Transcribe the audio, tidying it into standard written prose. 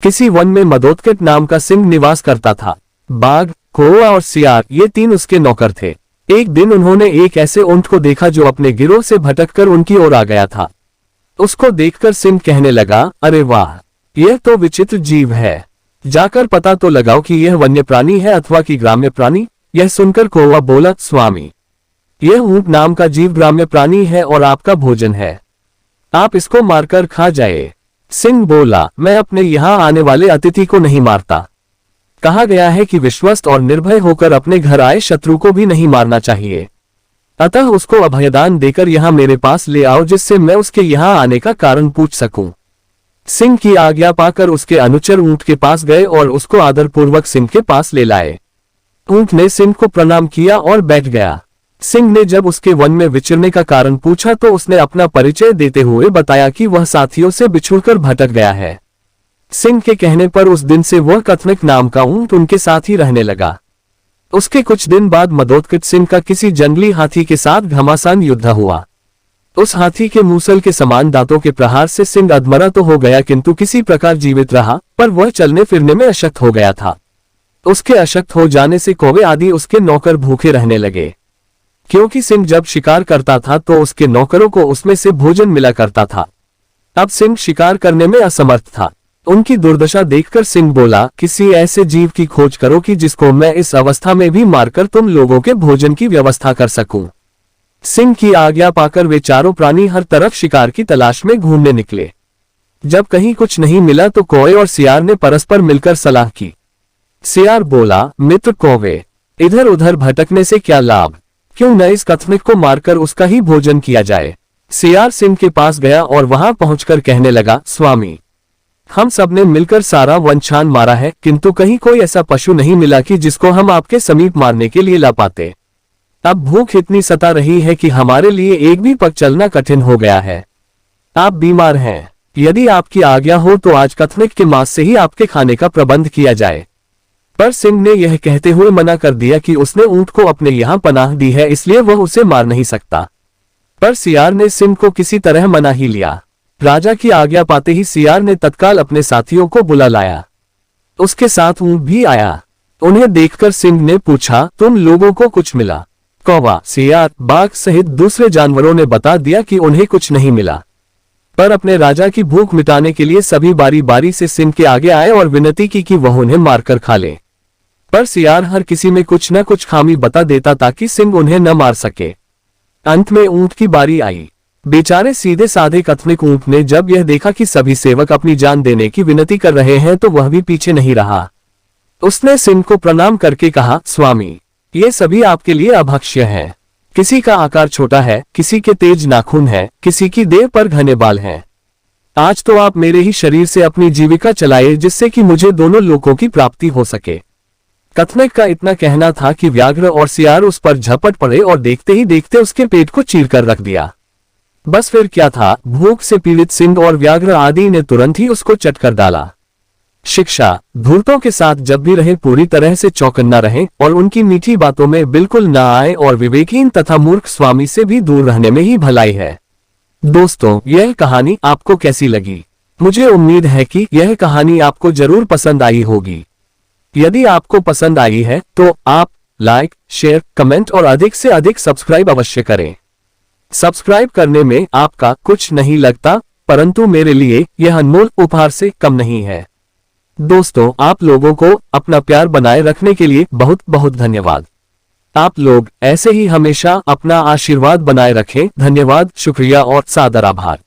किसी वन में मदोदकट नाम का सिंह निवास करता था। बाघ, कौवा और सियार ये तीन उसके नौकर थे। एक दिन उन्होंने एक ऐसे ऊंट को देखा जो अपने गिरोह से भटककर उनकी ओर आ गया था। उसको देखकर सिंह कहने लगा, अरे वाह, यह तो विचित्र जीव है। जाकर पता तो लगाओ कि यह वन्य प्राणी है अथवा कि ग्राम्य प्राणी। यह सुनकर कौवा बोला, स्वामी, यह ऊंट नाम का जीव ग्राम्य प्राणी है और आपका भोजन है। आप इसको मारकर खा जाए। सिंह बोला, मैं अपने यहाँ आने वाले अतिथि को नहीं मारता। कहा गया है कि विश्वस्त और निर्भय होकर अपने घर आए शत्रु को भी नहीं मारना चाहिए। अतः उसको अभयदान देकर यहाँ मेरे पास ले आओ, जिससे मैं उसके यहाँ आने का कारण पूछ सकूं। सिंह की आज्ञा पाकर उसके अनुचर ऊंट के पास गए और उसको आदरपूर्वक सिंह के पास ले लाए। ऊंट ने सिंह को प्रणाम किया और बैठ गया। सिंह ने जब उसके वन में विचरने का कारण पूछा तो उसने अपना परिचय देते हुए बताया कि वह साथियों से बिछुड़कर भटक गया है। सिंह के कहने पर उस दिन से वह कथनक नाम का ऊंट उनके साथ ही रहने लगा। उसके कुछ दिन बाद मदोदकट सिंह का किसी जंगली हाथी के साथ घमासान युद्ध हुआ। उस हाथी के मूसल के समान दांतों के प्रहार से सिंह अधमरा तो हो गया, किंतु किसी प्रकार जीवित रहा, पर वह चलने फिरने में अशक्त हो गया था। उसके अशक्त हो जाने से कौवे आदि उसके नौकर भूखे रहने लगे। क्योंकि सिंह जब शिकार करता था तो उसके नौकरों को उसमें से भोजन मिला करता था। अब सिंह शिकार करने में असमर्थ था। उनकी दुर्दशा देखकर सिंह बोला, किसी ऐसे जीव की खोज करो कि जिसको मैं इस अवस्था में भी मारकर तुम लोगों के भोजन की व्यवस्था कर सकूं। सिंह की आज्ञा पाकर वे चारों प्राणी हर तरफ शिकार की तलाश में घूमने निकले। जब कहीं कुछ नहीं मिला तो कौवे और सियार ने परस्पर मिलकर सलाह की। सियार बोला, मित्र कौवे, इधर उधर भटकने से क्या लाभ, क्यों न इस कथनिक को मारकर उसका ही भोजन किया जाए। सियार सिंह के पास गया और वहां पहुंचकर कहने लगा, स्वामी, हम सब ने मिलकर सारा वन छान मारा है, किंतु कहीं कोई ऐसा पशु नहीं मिला कि जिसको हम आपके समीप मारने के लिए ला पाते। अब भूख इतनी सता रही है कि हमारे लिए एक भी पग चलना कठिन हो गया है। आप बीमार हैं, यदि आपकी आज्ञा हो तो आज कथनिक के मांस से ही आपके खाने का प्रबंध किया जाए। पर सिंह ने यह कहते हुए मना कर दिया कि उसने ऊंट को अपने यहाँ पनाह दी है, इसलिए वह उसे मार नहीं सकता। पर सियार ने सिंह को किसी तरह मना ही लिया। राजा की आज्ञा पाते ही सियार ने तत्काल अपने साथियों को बुला लाया। उसके साथ ऊंट भी आया। उन्हें देखकर सिंह ने पूछा, तुम लोगों को कुछ मिला? कौवा, सियार, बाघ सहित दूसरे जानवरों ने बता दिया कि उन्हें कुछ नहीं मिला। पर अपने राजा की भूख मिटाने के लिए सभी बारी बारी से सिंह के आगे आए और विनती की कि वह उन्हें मारकर खा ले। पर सियार हर किसी में कुछ न कुछ खामी बता देता ताकि सिंह उन्हें न मार सके। अंत में ऊंट की बारी आई। बेचारे सीधे साधे कथनिक ऊंट ने जब यह देखा कि सभी सेवक अपनी जान देने की विनती कर रहे हैं तो वह भी पीछे नहीं रहा। उसने सिंह को प्रणाम करके कहा, स्वामी, ये सभी आपके लिए अभक्ष्य हैं। किसी का आकार छोटा है, किसी के तेज नाखून है, किसी की देह पर घने बाल हैं। आज तो आप मेरे ही शरीर से अपनी जीविका चलाए, जिससे कि मुझे दोनों लोकों की प्राप्ति हो सके। कथनिक का इतना कहना था कि व्याघ्र और सियार उस पर झपट पड़े और देखते ही देखते उसके पेट को चीर कर रख दिया। बस फिर क्या था, भूख से पीड़ित सिंह और व्याघ्र आदि ने तुरंत ही उसको चट कर डाला। शिक्षा, धूर्तों के साथ जब भी रहे पूरी तरह से चौकन्ना रहें और उनकी मीठी बातों में बिल्कुल ना आए और विवेकहीन तथा मूर्ख स्वामी से भी दूर रहने में ही भलाई है। दोस्तों, यह कहानी आपको कैसी लगी? मुझे उम्मीद है कि यह कहानी आपको जरूर पसंद आई होगी। यदि आपको पसंद आई है तो आप लाइक, शेयर, कमेंट और अधिक से अधिक सब्सक्राइब अवश्य करें। सब्सक्राइब करने में आपका कुछ नहीं लगता, परंतु मेरे लिए यह अनमोल उपहार से कम नहीं है। दोस्तों, आप लोगों को अपना प्यार बनाए रखने के लिए बहुत बहुत धन्यवाद। आप लोग ऐसे ही हमेशा अपना आशीर्वाद बनाए रखें। धन्यवाद, शुक्रिया और सादर आभार।